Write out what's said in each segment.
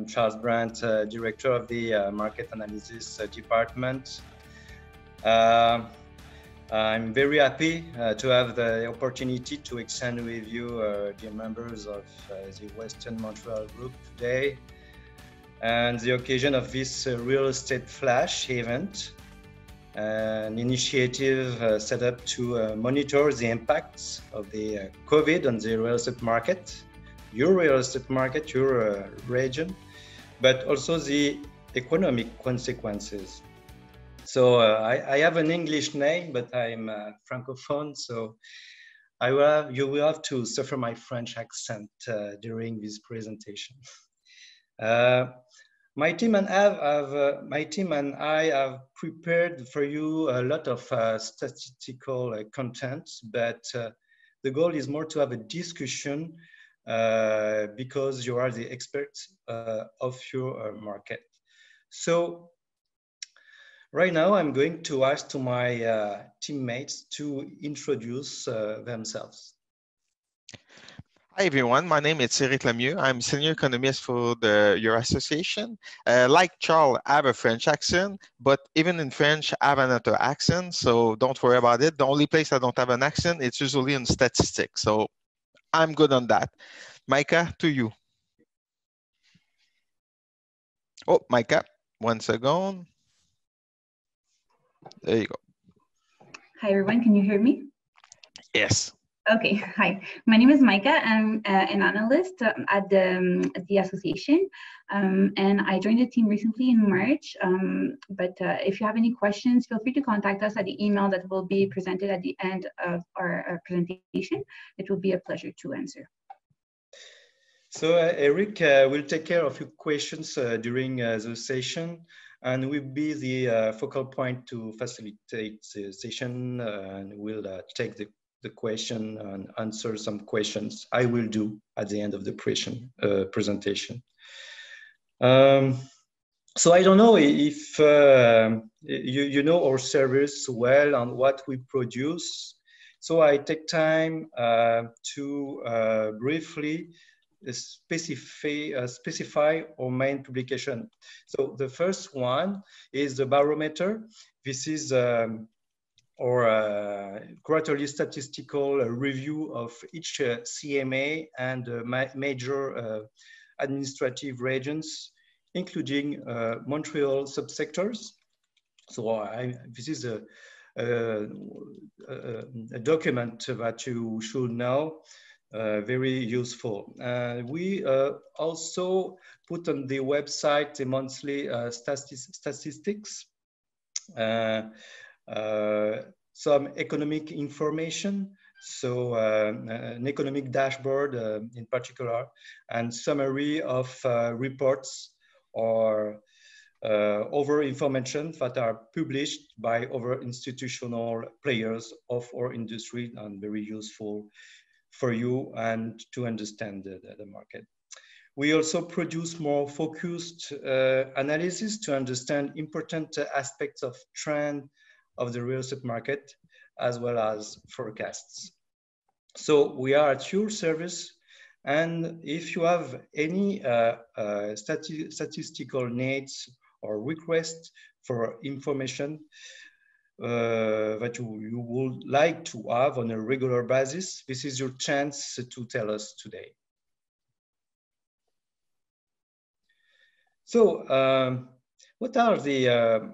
I'm Charles Brandt, Director of the Market Analysis Department. I'm very happy to have the opportunity to exchange with you, dear members of the Western Montreal Group today, and the occasion of this real estate flash event, an initiative set up to monitor the impacts of the COVID on the real estate market, your real estate market, your region, but also the economic consequences. So I have an English name, but I'm Francophone, so you will have to suffer my French accent during this presentation. My team and I have prepared for you a lot of statistical content, but the goal is more to have a discussion because you are the experts of your market. So right now I'm going to ask to my teammates to introduce themselves. Hi everyone, my name is Eric Lemieux. I'm senior economist for your association. Like Charles, I have a French accent, but even in French, I have another accent, so don't worry about it. The only place I don't have an accent, it's usually in statistics, so I'm good on that. Micah, to you. Oh, Micah, 1 second. There you go. Hi everyone, can you hear me? Yes. Okay, hi. My name is Micah. I'm an analyst at the association, and I joined the team recently in March. But if you have any questions, feel free to contact us at the email that will be presented at the end of our presentation. It will be a pleasure to answer. So Eric will take care of your questions during the session, and will be the focal point to facilitate the session, and will take the question and answer some questions I will do at the end of the presentation. So I don't know if you know our service well and what we produce. So I take time to briefly specify our main publication. So the first one is the barometer. This is or quarterly statistical review of each CMA and major administrative regions, including Montreal subsectors. So this is a document that you should know, very useful. We also put on the website the monthly statistics, some economic information, so an economic dashboard in particular, and summary of reports or other information that are published by other institutional players of our industry, and very useful for you and to understand the market. We also produce more focused analysis to understand important aspects of trend of the real estate market, as well as forecasts. So we are at your service, and if you have any statistical needs or requests for information that you would like to have on a regular basis, this is your chance to tell us today. So what are the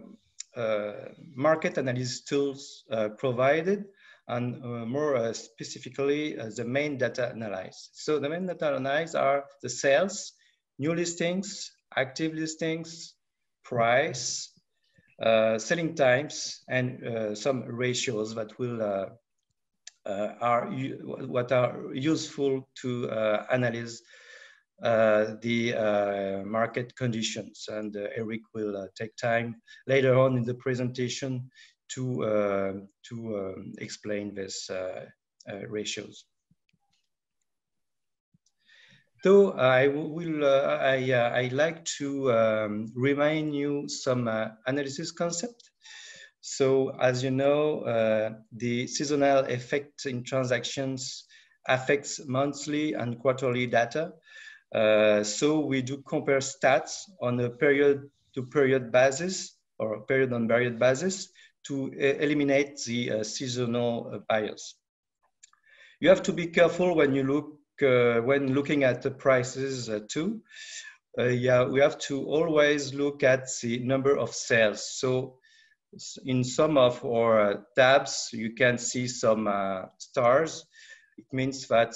market analysis tools provided, and more specifically the main data analysis? So the main data analysis are the sales, new listings, active listings, price, selling times, and some ratios that will are useful to analyze the market conditions. And Eric will take time later on in the presentation to explain these ratios. So I'd like to remind you some analysis concept. So as you know, the seasonal effect in transactions affects monthly and quarterly data. So we do compare stats on a period-to-period basis or period-on-period basis to eliminate the seasonal bias. You have to be careful when you look when looking at the prices too. Yeah, we have to always look at the number of sales. So in some of our tabs, you can see some stars. It means that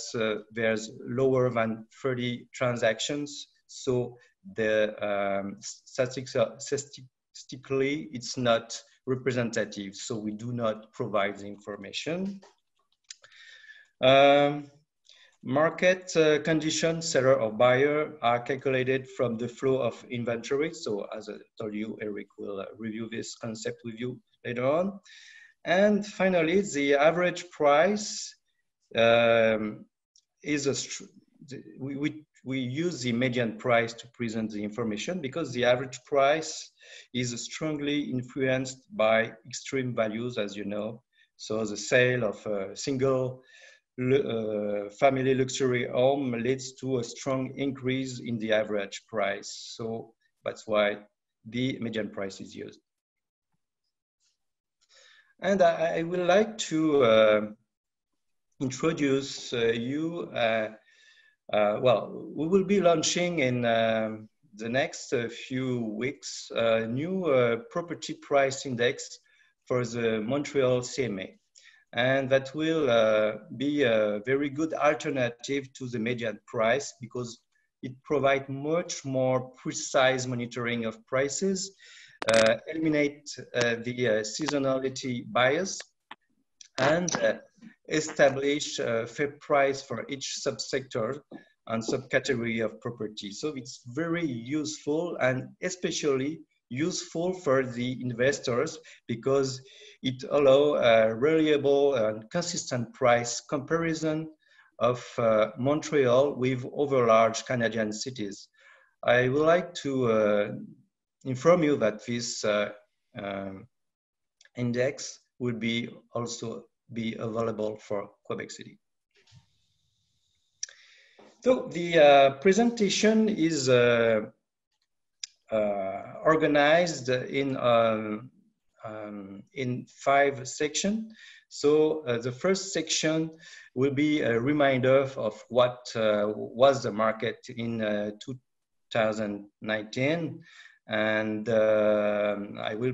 there's lower than 30 transactions. So the statistically, it's not representative. So we do not provide the information. Market conditions, seller or buyer, are calculated from the flow of inventory. So as I told you, Eric will review this concept with you later on. And finally, the average price is we use the median price to present the information because the average price is strongly influenced by extreme values, as you know. So the sale of a single family luxury home leads to a strong increase in the average price. So that's why the median price is used. And I would like to introduce you. Well, we will be launching in the next few weeks a new property price index for the Montreal CMA. And that will be a very good alternative to the median price because it provides much more precise monitoring of prices, eliminate the seasonality bias, and establish a fair price for each subsector and subcategory of property. So it's very useful and especially useful for the investors because it allows a reliable and consistent price comparison of Montreal with other large Canadian cities. I would like to inform you that this index will also be available for Quebec City. So the presentation is organized in 5 sections. So the first section will be a reminder of what was the market in 2019. And I will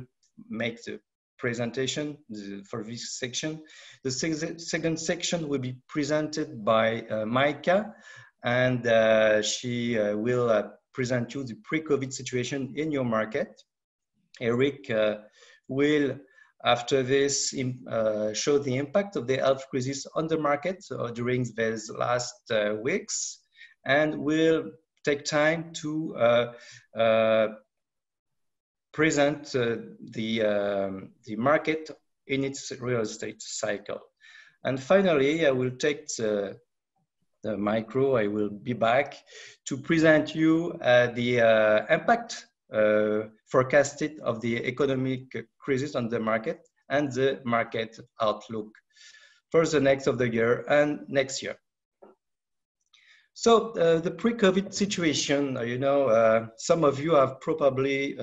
make the presentation for this section. The second section will be presented by Micah, and she will present you the pre-COVID situation in your market. Eric will, after this, show the impact of the health crisis on the market during these last weeks, and will take time to present the market in its real estate cycle. And finally, I will take the micro. I will be back to present you the impact forecasted of the economic crisis on the market and the market outlook for the next of the year and next year. So the pre-COVID situation, you know, some of you have probably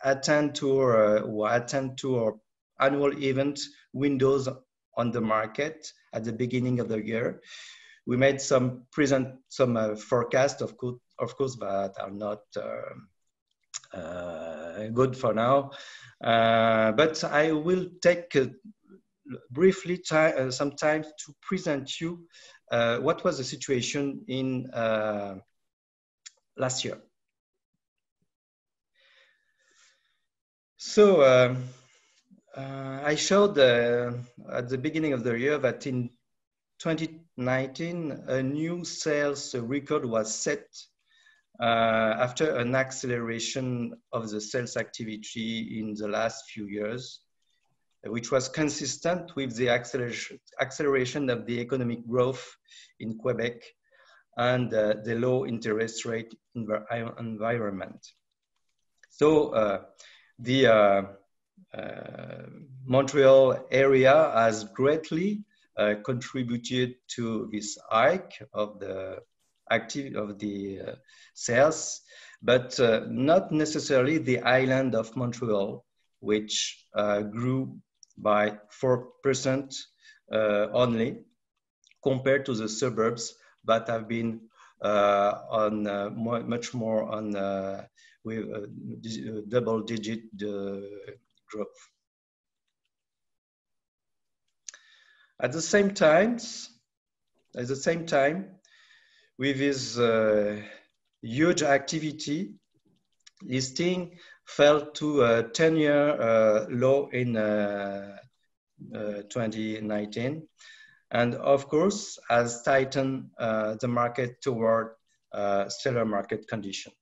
attend to our annual event Windows on the Market at the beginning of the year. We made some forecasts, of course, that are not good for now. But I will take briefly some time to present you what was the situation in last year. So I showed at the beginning of the year that in 2019, a new sales record was set after an acceleration of the sales activity in the last few years, which was consistent with the acceleration of the economic growth in Quebec and the low interest rate environment. So the Montreal area has greatly contributed to this hike of the sales, but not necessarily the island of Montreal, which grew by 4% only, compared to the suburbs, but have been much more on with double-digit growth. At the same time, with this huge activity, listing fell to a 10-year low in 2019, and of course has tightened the market toward seller market condition.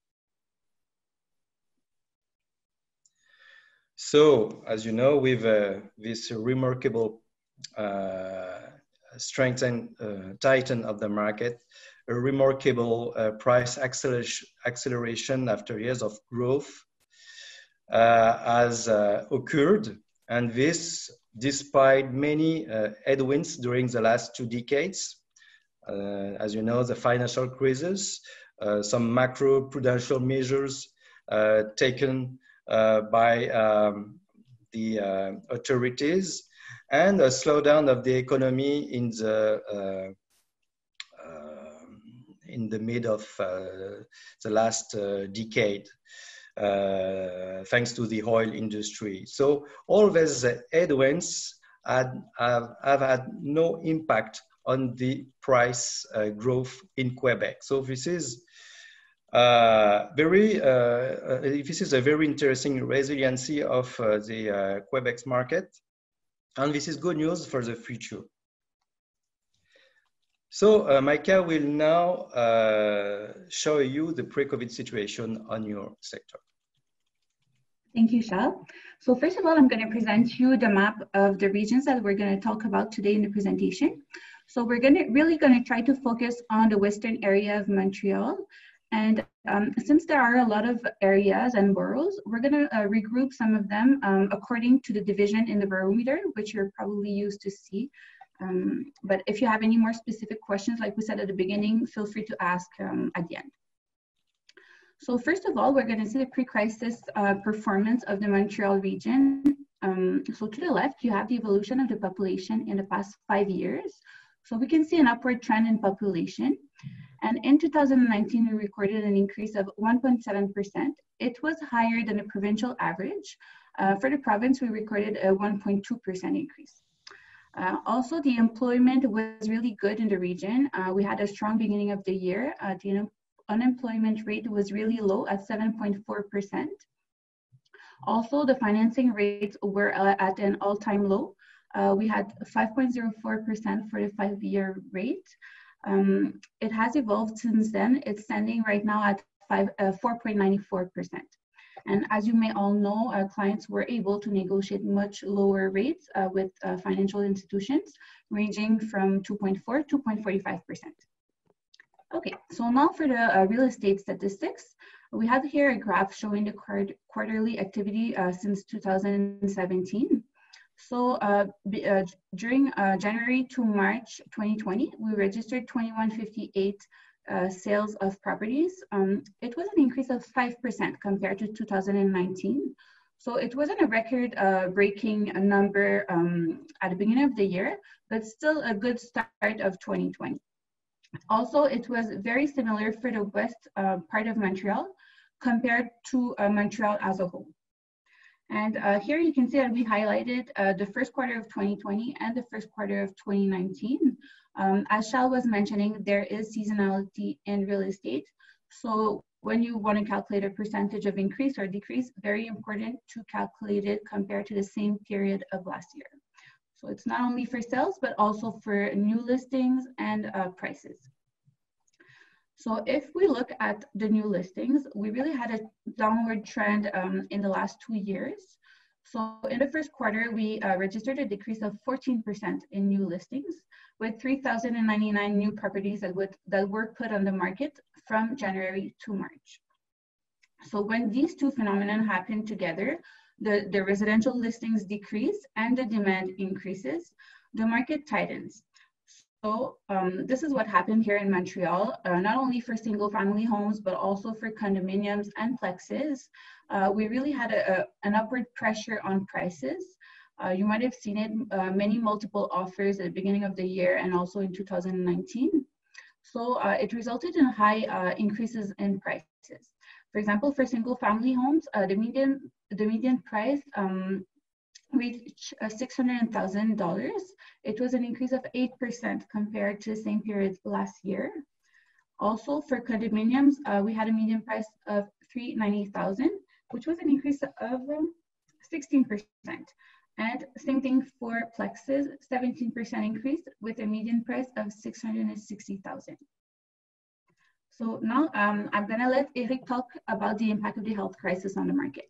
So, as you know, with this remarkable tighten of the market, a remarkable price acceleration after years of growth has occurred, and this despite many headwinds during the last 2 decades. As you know, the financial crisis, some macro-prudential measures taken by the authorities, and a slowdown of the economy in the mid of the last decade, thanks to the oil industry. So all these headwinds have had no impact on the price growth in Quebec. So this is a very interesting resiliency of the Quebec's market, and this is good news for the future. So Micah will now show you the pre-COVID situation on your sector. Thank you, Charles. So first of all, I'm going to present you the map of the regions that we're going to talk about today in the presentation. So we're really going to try to focus on the western area of Montreal. And since there are a lot of areas and boroughs, we're going to regroup some of them according to the division in the barometer, which you're probably used to see. But if you have any more specific questions, like we said at the beginning, feel free to ask at the end. So first of all, we're going to see the pre-crisis performance of the Montreal region. So to the left, you have the evolution of the population in the past 5 years. So we can see an upward trend in population. And in 2019, we recorded an increase of 1.7%. It was higher than the provincial average. For the province, we recorded a 1.2% increase. Also, the employment was really good in the region. We had a strong beginning of the year. The unemployment rate was really low at 7.4%. Also, the financing rates were at an all-time low. We had 5.04% for the 5-year rate. It has evolved since then. It's standing right now at 4.94%. And as you may all know, our clients were able to negotiate much lower rates with financial institutions, ranging from 2.4 to 2.45%. Okay, so now for the real estate statistics. We have here a graph showing the quarterly activity since 2017. So during January to March 2020, we registered 2158 sales of properties. It was an increase of 5% compared to 2019. So it wasn't a record-breaking number at the beginning of the year, but still a good start of 2020. Also, it was very similar for the west part of Montreal compared to Montreal as a whole. And here you can see that we highlighted the first quarter of 2020 and the first quarter of 2019. As Charles was mentioning, there is seasonality in real estate. So when you want to calculate a percentage of increase or decrease, very important to calculate it compared to the same period of last year. So it's not only for sales, but also for new listings and prices. So if we look at the new listings, we really had a downward trend in the last 2 years. So in the first quarter, we registered a decrease of 14% in new listings, with 3,099 new properties that were put on the market from January to March. So when these two phenomena happen together, the residential listings decrease and the demand increases, the market tightens. So this is what happened here in Montreal, not only for single family homes, but also for condominiums and plexes. We really had an upward pressure on prices. You might have seen it, many multiple offers at the beginning of the year and also in 2019. So it resulted in high increases in prices. For example, for single family homes, the median price reached $600,000. It was an increase of 8% compared to the same period last year. Also, for condominiums, we had a median price of $390,000, which was an increase of 16%. And same thing for plexes, 17% increase with a median price of $660,000. So now I'm gonna let Eric talk about the impact of the health crisis on the market.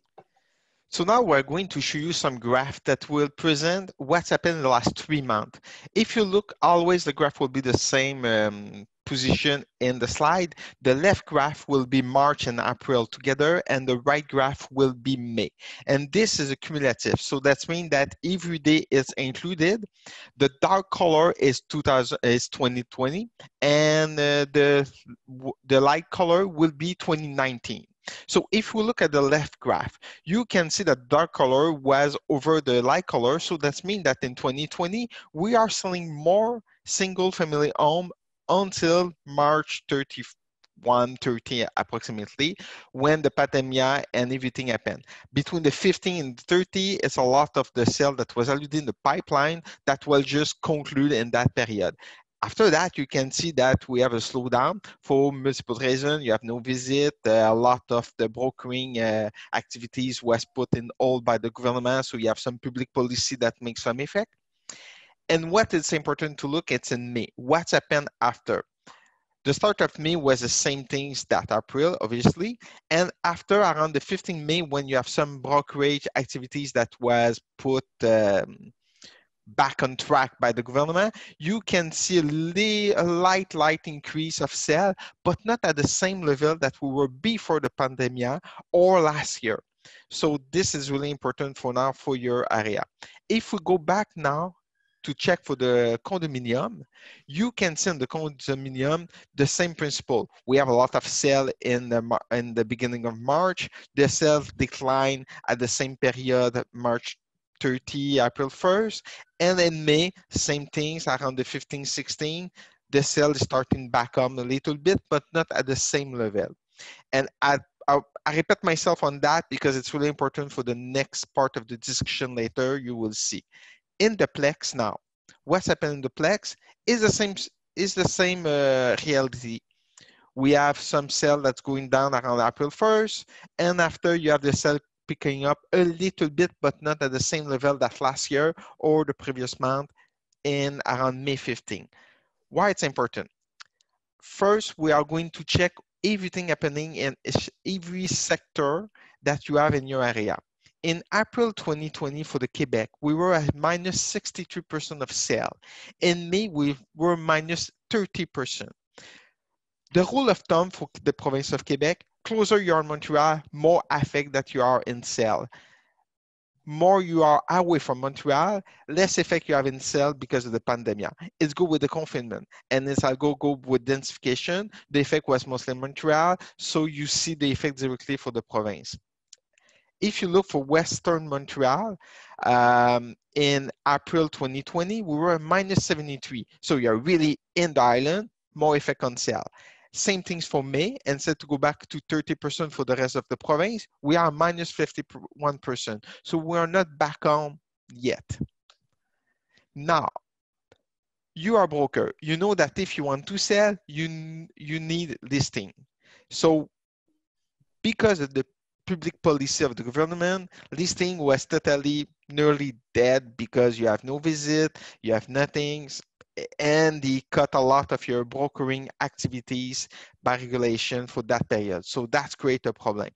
So now we're going to show you some graph that will present what's happened in the last 3 months. If you look, always the graph will be the same position in the slide. The left graph will be March and April together, and the right graph will be May. And this is a cumulative. So that means that every day is included. The dark color is 2020, and the light color will be 2019. So if we look at the left graph, you can see that dark color was over the light color. So that means that in 2020, we are selling more single family home until March 31, 30 approximately, when the pandemic and everything happened. Between the 15 and 30, it's a lot of the sale that was already in the pipeline that will just conclude in that period. After that, you can see that we have a slowdown for multiple reasons. You have no visit. A lot of the brokering activities was put in hold by the government. So you have some public policy that makes some effect. And what is important to look at in May? What's happened after? The start of May was the same things that April, obviously. And after around the 15th May, when you have some brokerage activities that was put back on track by the government, you can see a light increase of sale, but not at the same level that we were before the pandemic or last year. So this is really important for now for your area. If we go back now to check for the condominium, you can see in the condominium the same principle. We have a lot of sale in the beginning of March. The sales decline at the same period, March 30, April 1st. And in May, same things, around the 15, 16, the sale is starting back up a little bit, but not at the same level. And I repeat myself on that because it's really important for the next part of the discussion later, you will see. In the Plex now, what's happened in the Plex is the same reality. We have some sale that's going down around April 1st, and after you have the sale picking up a little bit, but not at the same level that last year or the previous month in around May 15. Why it's important? First, we are going to check everything happening in every sector that you have in your area. In April 2020 for the Quebec, we were at minus 63% of sale. In May, we were minus 30%. The rule of thumb for the province of Quebec, closer you are in Montreal, more affect that you are in sale. More you are away from Montreal, less effect you have in sale because of the pandemic. It's good with the confinement, and as I go with densification, the effect was mostly in Montreal, so you see the effect directly for the province. If you look for Western Montreal, in April 2020, we were minus 73. So you're really in the island, more effect on sale. Same things for May, and said to go back to 30% for the rest of the province, we are minus 51%. So we are not back on yet. Now, you are a broker. You know that if you want to sell, you need listing. So because of the public policy of the government, listing was totally nearly dead because you have no visit, you have nothing, and they cut a lot of your brokering activities by regulation for that period. So that's create a problem.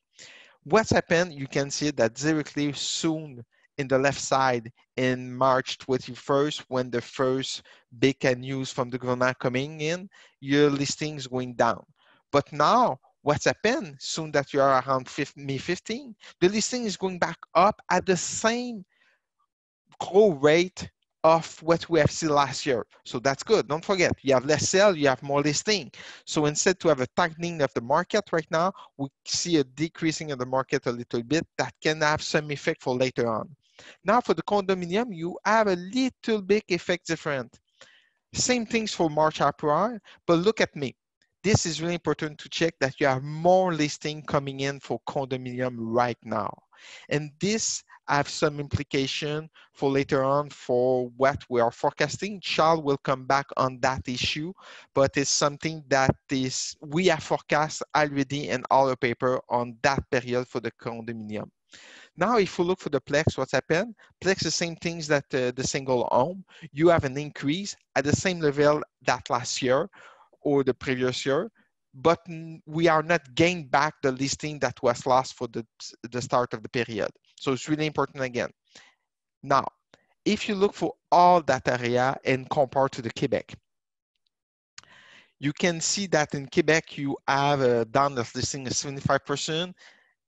What's happened, you can see that directly soon in the left side in March 21st, when the first big news from the government coming in, your listings going down. But now, what's happened, soon that you are around May 15, the listing is going back up at the same growth rate of what we have seen last year. So that's good. Don't forget, you have less sale, you have more listing. So instead to have a tightening of the market right now, we see a decreasing of the market a little bit that can have some effect for later on. Now for the condominium, you have a little bit effect different. Same things for March, April, but look at me. This is really important to check that you have more listing coming in for condominium right now. And this have some implication for later on for what we are forecasting. Charles will come back on that issue, but it's something that is we have forecast already in our paper on that period for the condominium. Now, if we look for the Plex, what's happened? Plex, the same things that the single home. You have an increase at the same level that last year or the previous year, but we are not gaining back the listing that was lost for the start of the period. So it's really important again. Now, if you look for all that area and compare to the Quebec, you can see that in Quebec, you have a down the listing of 75%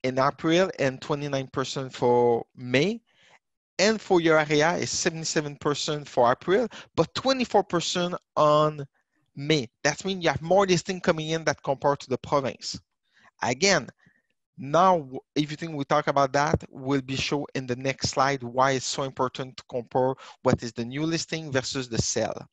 in April and 29% for May. And for your area is 77% for April, but 24% on May. That means you have more listing coming in that compared to the province. Again, now everything we talk about that will be shown in the next slide why it's so important to compare what is the new listing versus the sale.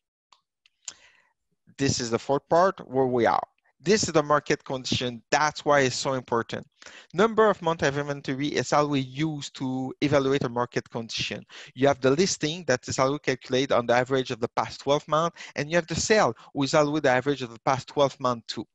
This is the fourth part where we are. This is the market condition. That's why it's so important. Number of months of inventory is always used to evaluate a market condition. You have the listing that is always calculated on the average of the past 12 months, and you have the sale, which is always the average of the past 12 months too.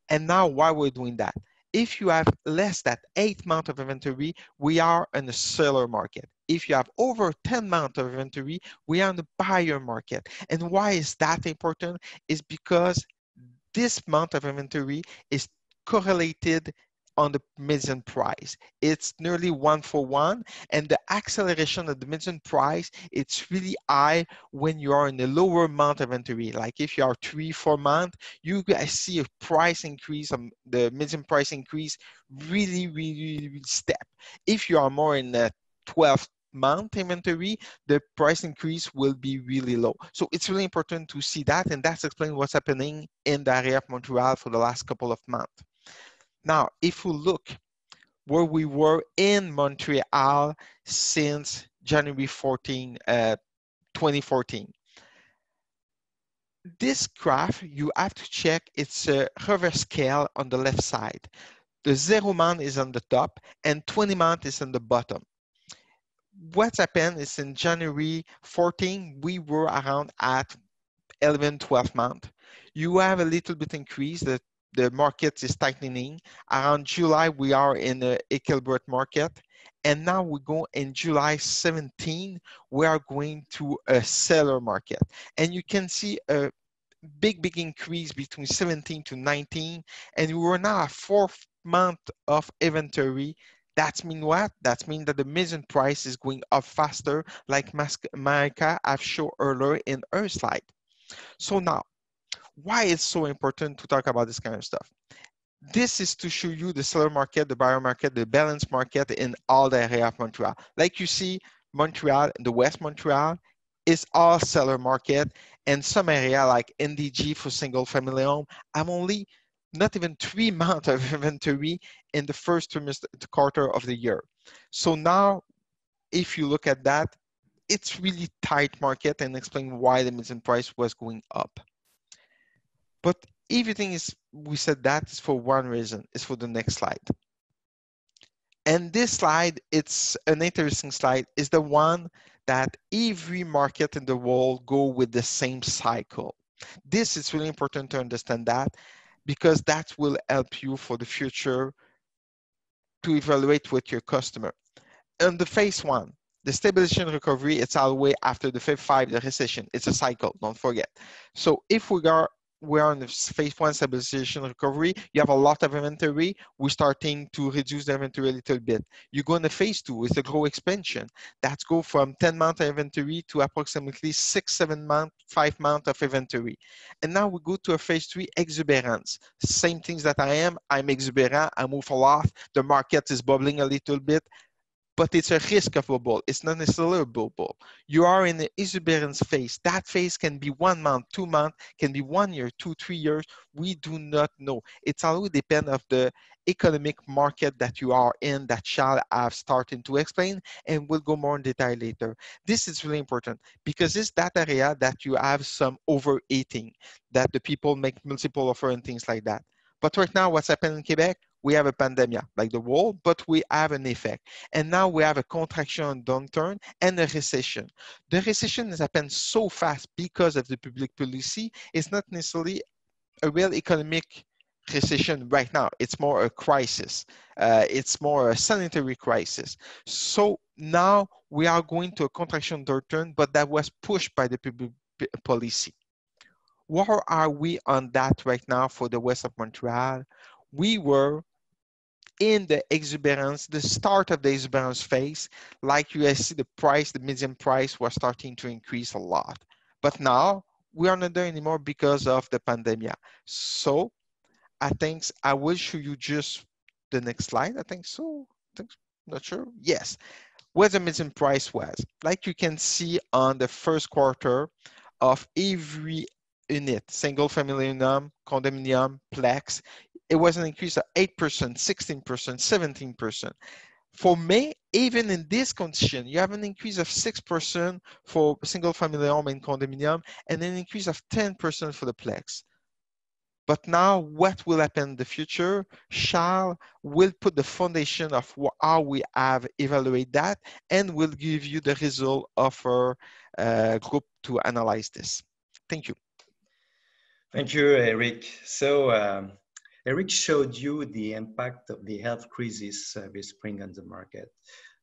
And now why we're doing that? If you have less than 8 months of inventory, we are in a seller market. If you have over 10 months of inventory, we are in the buyer market. And why is that important? Is because this amount of inventory is correlated on the median price. It's nearly 1-for-1, and the acceleration of the median price, it's really high when you are in a lower amount of inventory. Like if you are 3-4 months, you guys see a price increase, the median price increase really step. If you are more in the 12 month inventory, the price increase will be really low. So it's really important to see that, and that's explaining what's happening in the area of Montreal for the last couple of months. Now, if we look where we were in Montreal since January 14, 2014, this graph, you have to check, it's a reverse scale on the left side. The 0 month is on the top and 20 month is on the bottom. What's happened is in January 14, we were around at 11-12 months. You have a little bit increase, the market is tightening. Around July, we are in the equilibrium market. And now we go in July 17, we are going to a seller market. And you can see a big increase between 17 to 19. And we are now at 4th month of inventory. That means what? That means that the median price is going up faster, like Micah have shown earlier in her slide. So now, why it's so important to talk about this kind of stuff? This is to show you the seller market, the buyer market, the balance market in all the area of Montreal. Like you see, Montreal, the West Montreal, is all seller market, and some area like NDG for single family home, I'm only not even 3 months of inventory in the first quarter of the year. So now, if you look at that, it's really tight market, and explain why the median price was going up. But everything is, we said that is for one reason, is for the next slide. And this slide, it's an interesting slide, is the one that every market in the world go with the same cycle. This is really important to understand that, because that will help you for the future to evaluate with your customer. On the phase 1, the stabilization recovery, it's all the way after the phase 5, the recession. It's a cycle, don't forget. So if we are in the phase 1 stabilization recovery, you have a lot of inventory, we're starting to reduce the inventory a little bit. You go in the phase 2, it's the growth expansion. That's go from 10 months of inventory to approximately 6-7 months, 5 months of inventory. And now we go to a phase 3, exuberance. Same things that I'm exuberant, I move a lot, the market is bubbling a little bit. but it's a risk of bubble. It's not necessarily a bubble. You are in the exuberance phase. That phase can be 1 month, 2 months, can be 1 year, 2, 3 years. We do not know. It's always depend of the economic market that you are in that shall have started to explain, and we'll go more in detail later. This is really important because it's that area that you have some overeating, that the people make multiple offer and things like that. But right now, what's happening in Quebec? We have a pandemic like the world, but we have an effect. And now we have a contraction, downturn, and a recession. The recession has happened so fast because of the public policy. It's not necessarily a real economic recession right now. It's more a crisis. It's more a sanitary crisis. So now we are going to a contraction, downturn, but that was pushed by the public policy. Where are we on that right now for the west of Montreal? We were in the exuberance, the start of the exuberance phase. Like you guys see, the price, the median price was starting to increase a lot. But now we are not there anymore because of the pandemic. So I think I will show you just the next slide. I think so. Not sure. Yes. Where the median price was. Like you can see on the first quarter of every unit, single family unit, condominium, plex, it was an increase of 8%, 16%, 17%. For May, even in this condition, you have an increase of 6% for single family home and condominium, and an increase of 10% for the plex. But now what will happen in the future? Charles will put the foundation of how we have evaluated that, and will give you the result of our group to analyze this. Thank you. Thank you, Eric. So Eric showed you the impact of the health crisis this spring on the market.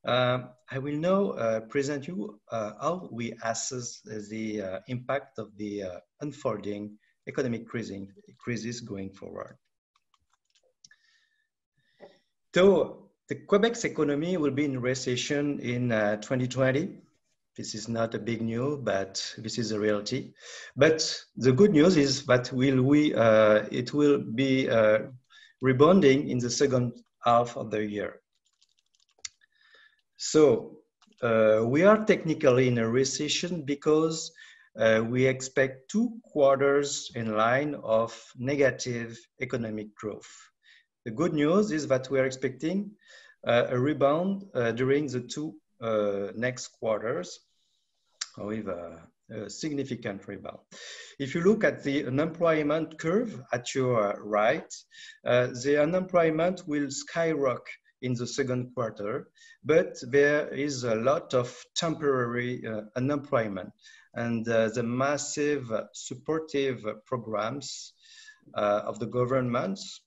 I will now present you how we assess the impact of the unfolding economic crisis going forward. So the Quebec's economy will be in recession in 2020. This is not a big news, but this is a reality. But the good news is that it will be rebounding in the second half of the year. So we are technically in a recession because we expect 2 quarters in line of negative economic growth. The good news is that we are expecting a rebound during the 2 next quarters, with a significant rebound. If you look at the unemployment curve at your right, the unemployment will skyrocket in the second quarter, but there is a lot of temporary unemployment, and the massive supportive programs of the governments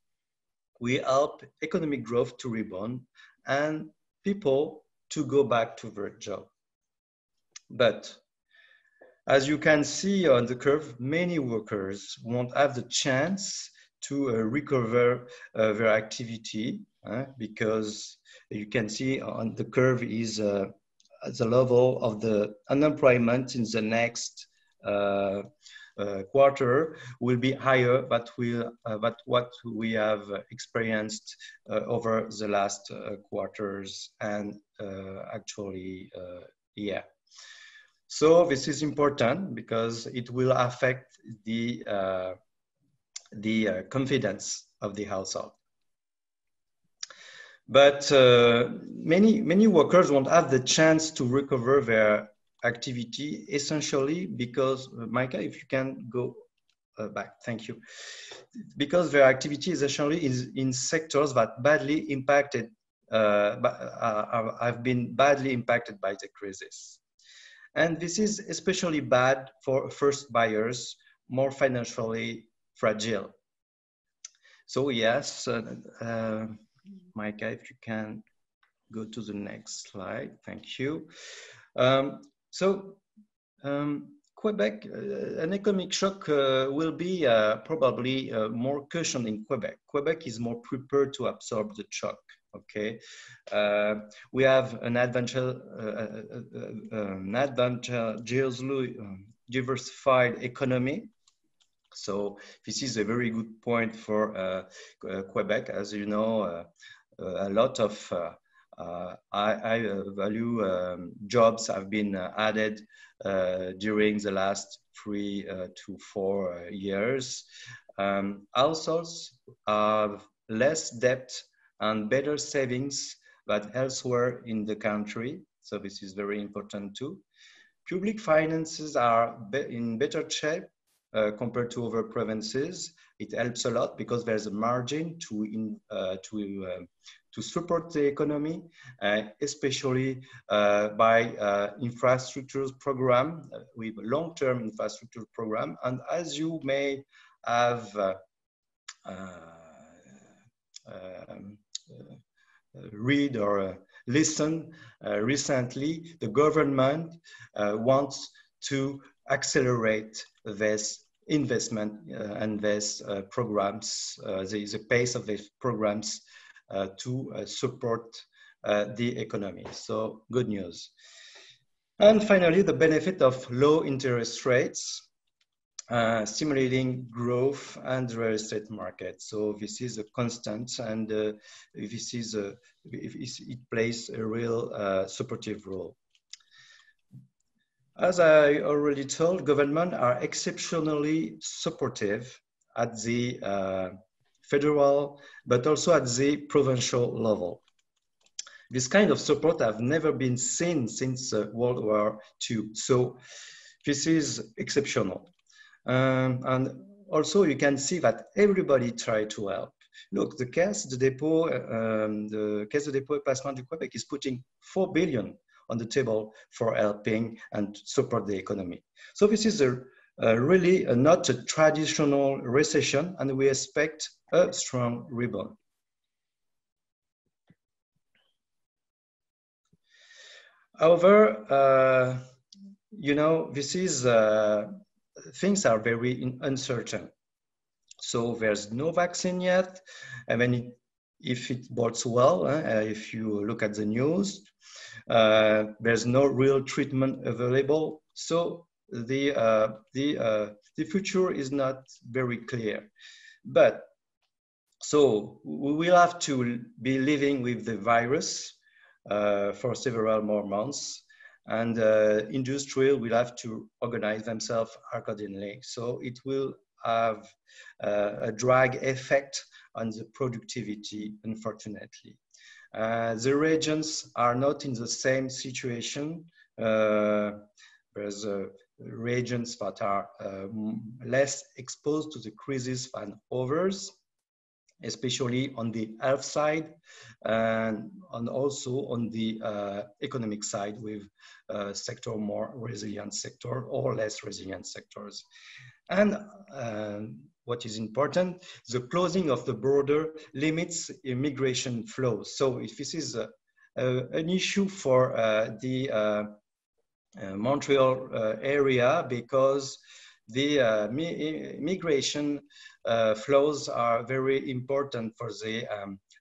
will help economic growth to rebound and people to go back to their job. But as you can see on the curve, many workers won't have the chance to recover their activity because you can see on the curve is the level of the unemployment in the next quarter will be higher than what we have experienced over the last quarters and actually, yeah. So this is important because it will affect the confidence of the household. But many workers won't have the chance to recover their activity, essentially because, Micah, if you can go back, thank you. Because their activity essentially is in sectors that badly impacted, have been badly impacted by the crisis. And this is especially bad for first buyers, more financially fragile. So yes, Micah, if you can go to the next slide, thank you. Quebec, an economic shock will be probably more cushioned in Quebec. Quebec is more prepared to absorb the shock. Okay, we have an advantageously diversified economy. So this is a very good point for Quebec. As you know, a lot of I value jobs have been added during the last 3 to 4 years. Households have less debt and better savings than elsewhere in the country. So this is very important too. Public finances are in better shape compared to other provinces. It helps a lot because there's a margin to support the economy, especially by infrastructure program with long-term infrastructure program. And as you may have read or listen recently, the government wants to accelerate this investment and these programs, the pace of these programs to support the economy. So good news. And finally, the benefit of low interest rates. Stimulating growth and real estate market. So this is a constant, and it plays a real supportive role. As I already told, government are exceptionally supportive at the federal, but also at the provincial level. This kind of support have never been seen since World War II. So this is exceptional. And also you can see that everybody tried to help. Look, the Caisse de Dépôt et Placement du Québec is putting 4 billion on the table for helping and support the economy. So this is really not a traditional recession, and we expect a strong rebound. However, you know, this is things are very uncertain. So there's no vaccine yet. I mean, if it works well, if you look at the news, there's no real treatment available. So the future is not very clear. But so we will have to be living with the virus for several more months. And industry will have to organize themselves accordingly. So it will have a drag effect on the productivity, unfortunately. The regions are not in the same situation. There's regions that are less exposed to the crisis than others, especially on the health side and also on the economic side with sector more resilient sector or less resilient sectors. And what is important, the closing of the border limits immigration flows. So if this is an issue for the Montreal area, because the migration flows are very important for the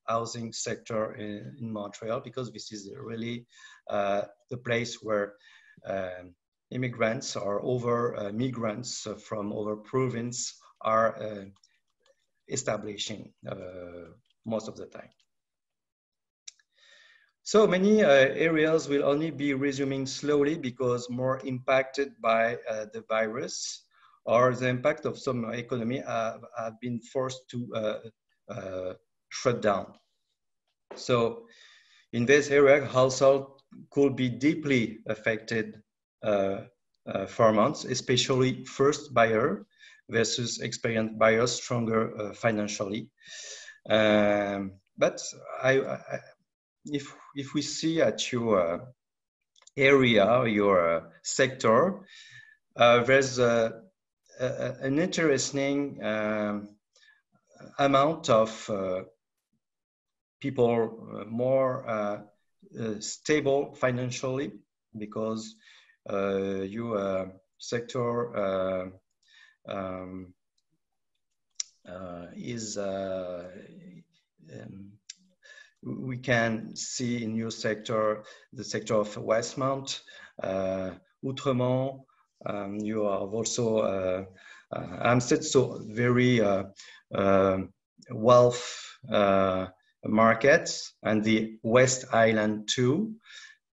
housing sector in Montreal, because this is really the place where immigrants or over migrants from other province are establishing most of the time. So many areas will only be resuming slowly because more impacted by the virus, or the impact of some economy have been forced to shut down. So in this area, household could be deeply affected for months, especially first buyer versus experienced buyers, stronger financially. But if we see at your area, your sector, there's an interesting amount of people more stable financially, because your sector is we can see in your sector, the sector of Westmount, Outremont, you have also Amstead, so very wealth markets and the West Island too.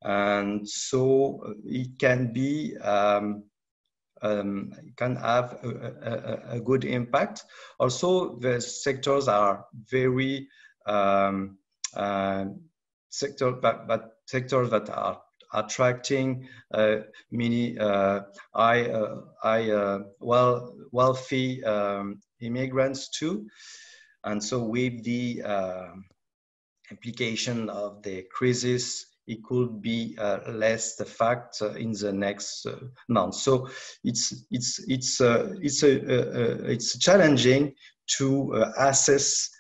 And so it can be, can have a good impact. Also, the sectors are very sectors that are attracting many wealthy immigrants too. And so with the implication of the crisis, it could be less the fact in the next month. So it's challenging to assess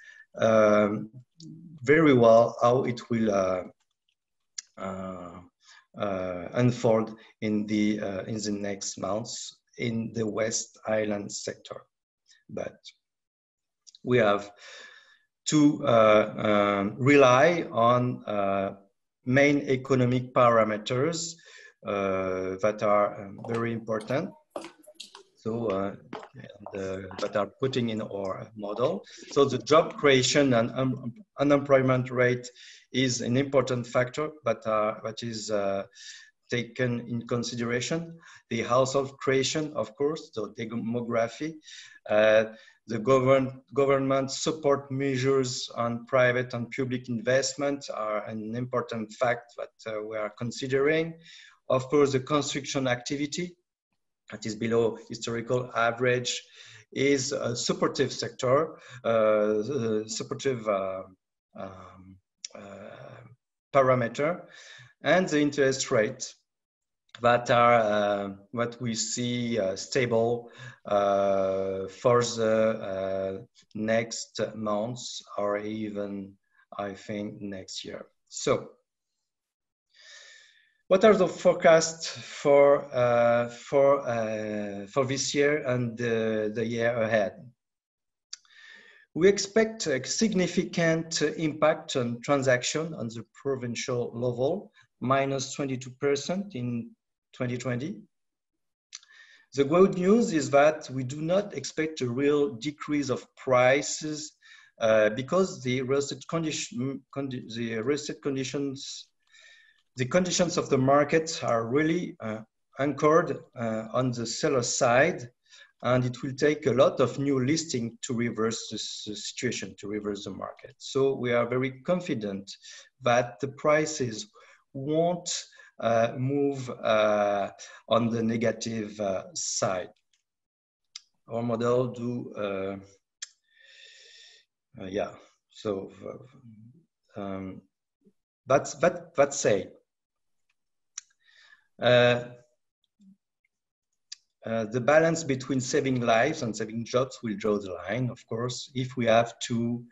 very well how it will unfold in the next months in the West Island sector. But we have to rely on main economic parameters that are very important. So that are putting in our model. So the job creation and unemployment rate is an important factor that is taken in consideration. The household creation, of course, the demography, the government support measures on private and public investment are an important fact that we are considering. Of course, the construction activity that is below historical average is a supportive sector, supportive parameter, and the interest rate that are what we see stable for the next months or even, I think, next year. So, what are the forecasts for this year and the year ahead? We expect a significant impact on transaction on the provincial level, minus 22% in 2020. The good news is that we do not expect a real decrease of prices because the conditions of the market are really anchored on the seller side, and it will take a lot of new listing to reverse this situation, to reverse the market. So we are very confident that the prices won't move on the negative side. Our model do, yeah, so that's say. The balance between saving lives and saving jobs will draw the line, of course. If we have to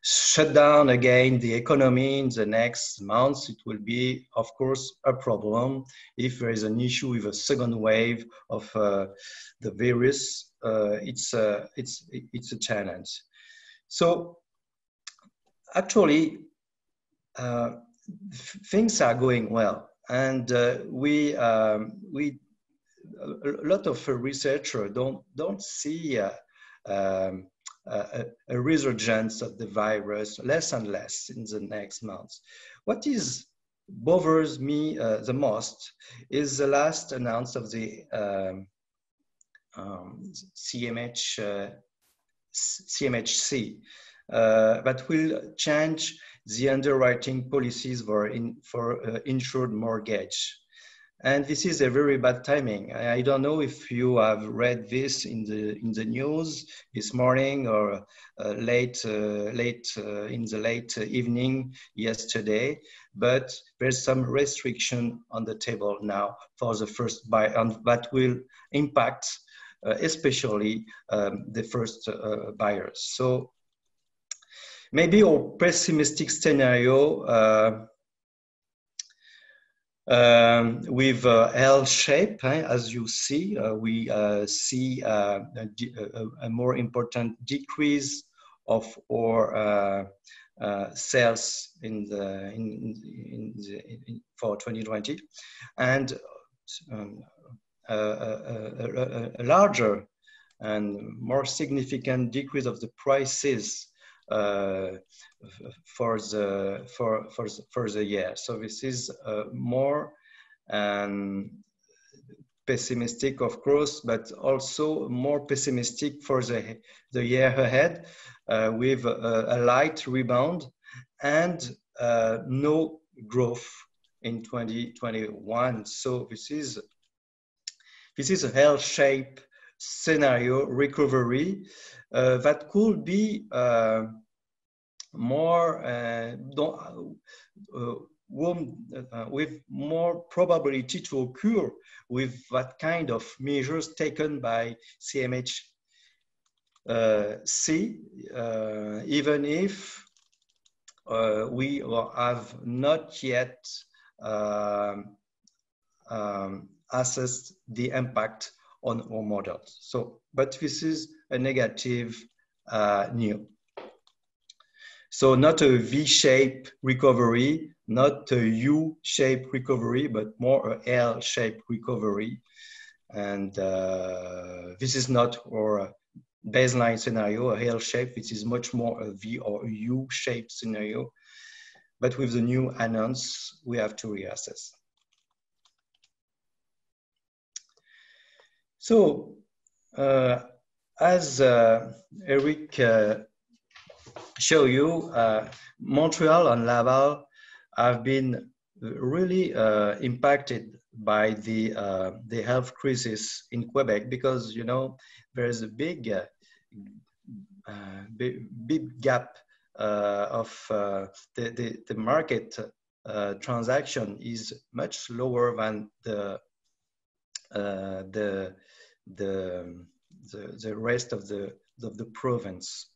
shut down again the economy in the next months, it will be, of course, a problem. If there is an issue with a second wave of the virus, it's a challenge. So actually, things are going well, and a lot of researchers don't see a resurgence of the virus, less and less in the next months. What bothers me the most is the last announcement of the CMHC that will change the underwriting policies for insured mortgage. And this is a very bad timing. I don't know if you have read this in the news this morning or late in the late evening yesterday, but there's some restriction on the table now for the first buy, and that will impact especially the first buyers. So maybe a pessimistic scenario with L shape, as you see, we see a more important decrease of our sales for 2020, and a larger and more significant decrease of the prices for the year. So this is more pessimistic, of course, but also more pessimistic for the year ahead, with a light rebound and no growth in 2021. So this is a L-shaped scenario recovery that could be more with more probability to occur with that kind of measures taken by CMHC, even if we have not yet assessed the impact on our models. So, but this is a negative news. So not a V-shaped recovery, not a U-shaped recovery, but more a L-shaped recovery. And this is not our baseline scenario, a L-shape. It is much more a V or a U-shaped scenario. But with the new announce, we have to reassess. So as Eric show you, Montreal and Laval have been really impacted by the health crisis in Quebec, because you know there is a big gap of the market transaction is much lower than the rest of the province.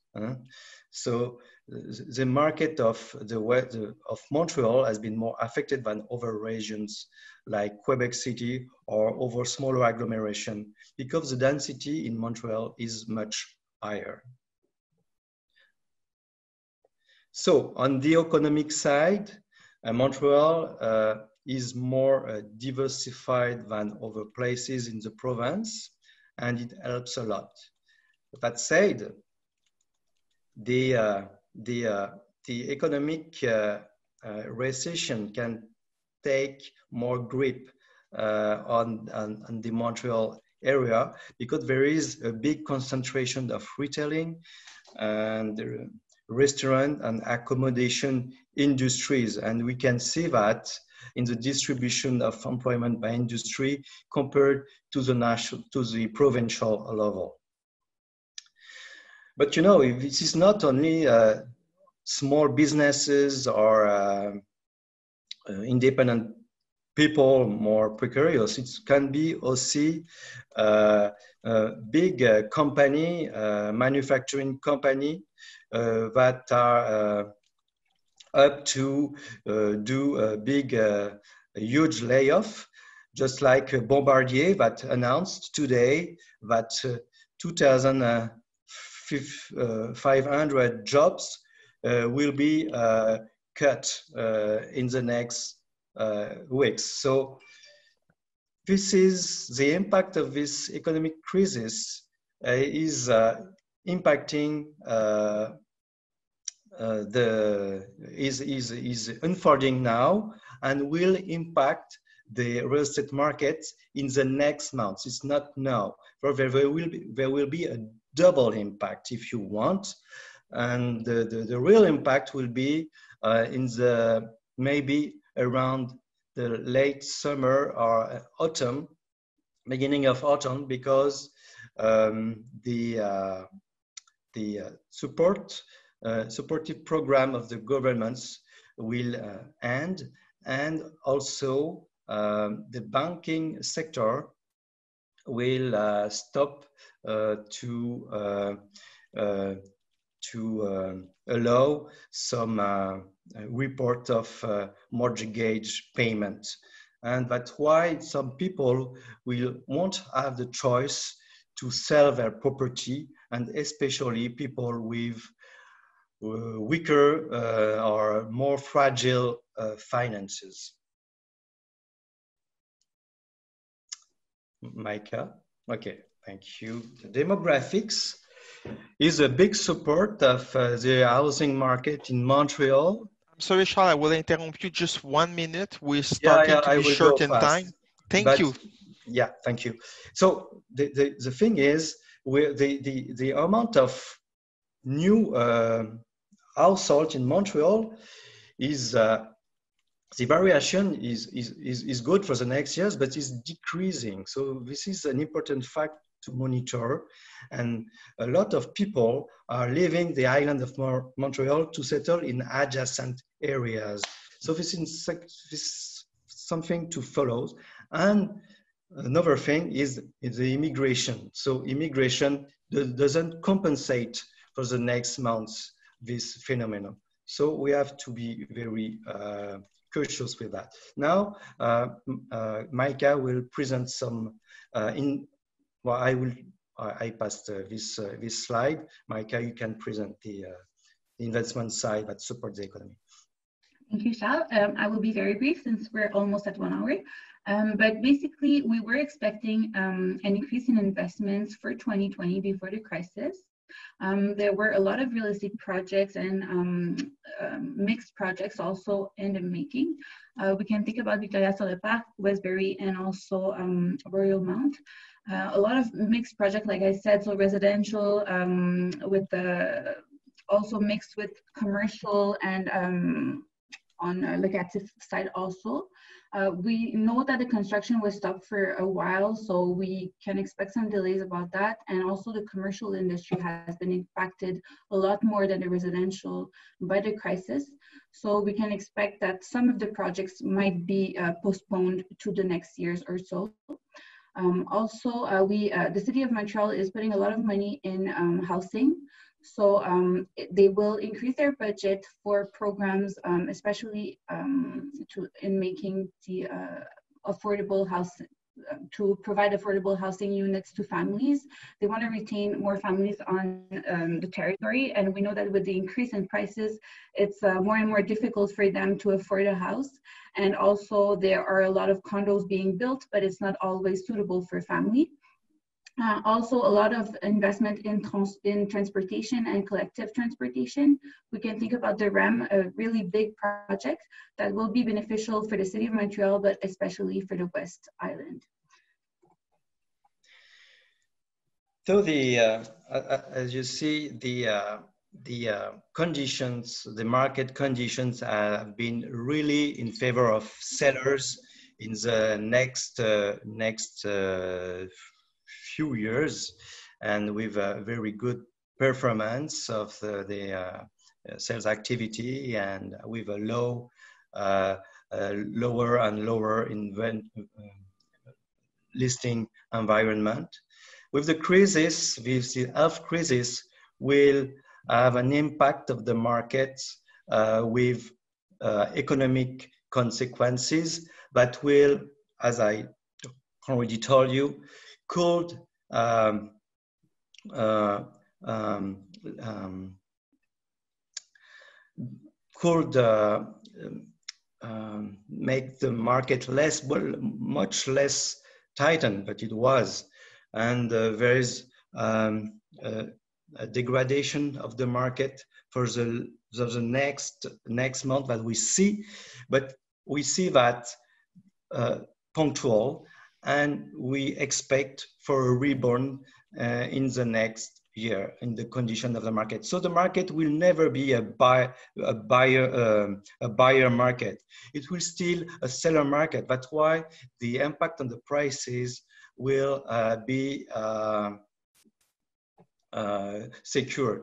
So the market of Montreal has been more affected than other regions like Quebec City or over smaller agglomeration, because the density in Montreal is much higher. So on the economic side, Montreal is more diversified than other places in the province, and it helps a lot. That said, the economic recession can take more grip on the Montreal area, because there is a big concentration of retailing and restaurant and accommodation industries, and we can see that in the distribution of employment by industry compared to the provincial level. But you know, this is not only small businesses or independent people more precarious. It can be also big company, manufacturing company that are up to do a big, huge layoff, just like Bombardier that announced today that 2,500 jobs will be cut in the next weeks. So this is the impact of this economic crisis is impacting is unfolding now and will impact the real estate market in the next months. It's not now. There will be a double impact if you want, and the real impact will be in the maybe around the late summer or autumn, beginning of autumn, because the supportive program of the governments will end, and also the banking sector will stop to allow some report of mortgage payment. And that's why some people won't have the choice to sell their property, and especially people with weaker or more fragile finances. Micah, okay, thank you. The demographics. is a big support of the housing market in Montreal. I'm sorry, Charles, I will interrupt you just 1 minute. We're Yeah, starting to I be will short go in fast. time. Thank you. Yeah, thank you. So the thing is, the amount of new households in Montreal is the variation is good for the next years, but is decreasing. So this is an important fact to monitor. And a lot of people are leaving the island of Montreal to settle in adjacent areas. So this is something to follow. And another thing is the immigration. So immigration doesn't compensate for the next months, this phenomenon. So we have to be very cautious with that. Now, Micah will present some I passed this slide. Micah, you can present the investment side that supports the economy. Thank you, Charles. I will be very brief since we're almost at 1 hour. But basically, we were expecting an increase in investments for 2020 before the crisis. There were a lot of real estate projects and mixed projects also in the making. We can think about Victoria-sur-le-Parc, Westbury, and also Royal Mount. A lot of mixed projects, like I said, so residential with also mixed with commercial and on the locative side also. We know that the construction was stopped for a while, so we can expect some delays about that. And also the commercial industry has been impacted a lot more than the residential by the crisis. So we can expect that some of the projects might be postponed to the next years or so. Also, the city of Montreal is putting a lot of money in housing. So they will increase their budget for programs, especially in making the affordable house, to provide affordable housing units to families. They want to retain more families on the territory. And we know that with the increase in prices, it's more and more difficult for them to afford a house. And also there are a lot of condos being built, but it's not always suitable for family. Also, a lot of investment in transportation and collective transportation. We can think about the REM, a really big project that will be beneficial for the city of Montreal, but especially for the West Island. So as you see, the conditions, the market conditions have been really in favor of sellers in the next few years, and with a very good performance of the sales activity, and with a lower and lower listing environment. With the crisis, with the health crisis, will have an impact of the market with economic consequences that will, as I already told you, could make the market much less tightened than it was, and there is a degradation of the market for the next month that we see, but we see that punctual, and we expect for a rebound in the next year in the condition of the market. So the market will never be a buyer market. It will still a seller market. That's why the impact on the prices will be secured.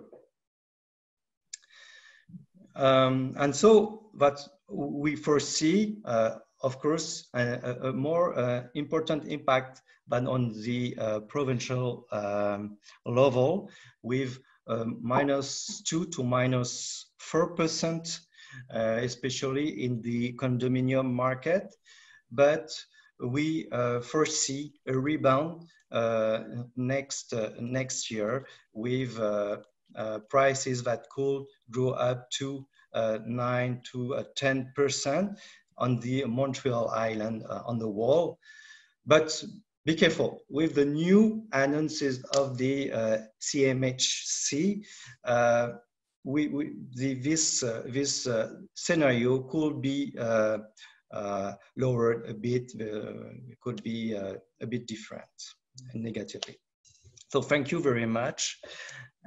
And so that we foresee, of course, a more important impact than on the provincial level, with -2 to -4%, especially in the condominium market. But we foresee a rebound next year with prices that could go up to 9 to 10% on the Montreal Island on the wall. But be careful with the new annonces of the CMHC. This scenario could be lowered a bit, could be a bit different negatively. So thank you very much.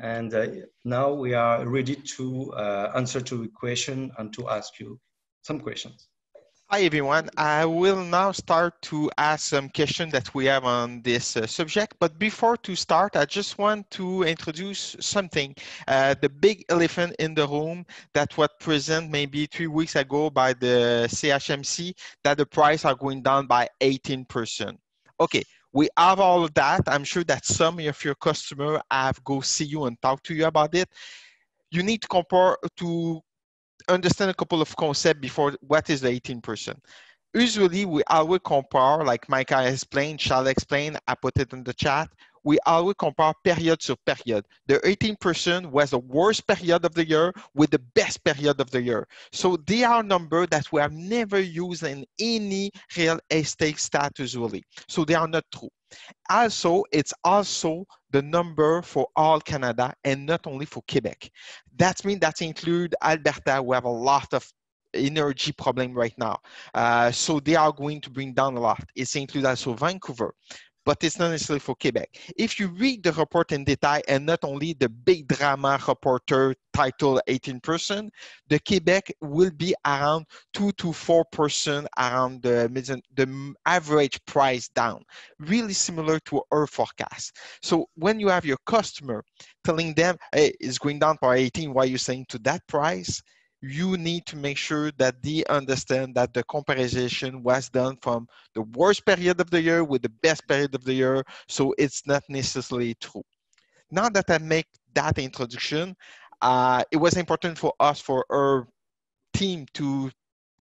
And now we are ready to answer to a question and to ask you some questions. Hi, everyone. I will now start to ask some questions that we have on this subject. But before to start, I just want to introduce something. The big elephant in the room that was present maybe 3 weeks ago by the CHMC, that the price are going down by 18%. Okay, we have all of that. I'm sure that some of your customers have go see you and talk to you about it. You need to compare to understand a couple of concepts before what is the 18%. Usually we always compare, like Micah explained, Charles explained, I put it in the chat. We always compare period sur period. The 18% was the worst period of the year with the best period of the year. So they are numbers that we have never used in any real estate stat usually. So they are not true. Also, it's also the number for all Canada and not only for Quebec. That means that include Alberta. We have a lot of energy problem right now. So they are going to bring down a lot. It's include also Vancouver, but it's not necessarily for Quebec. If you read the report in detail and not only the big drama reporter title 18%, the Quebec will be around 2 to 4% around the average price down, really similar to our forecast. So when you have your customer telling them, hey, it's going down by 18, why are you saying to that price? You need to make sure that they understand that the comparison was done from the worst period of the year with the best period of the year, so it's not necessarily true. Now that I make that introduction, it was important for us, for our team, to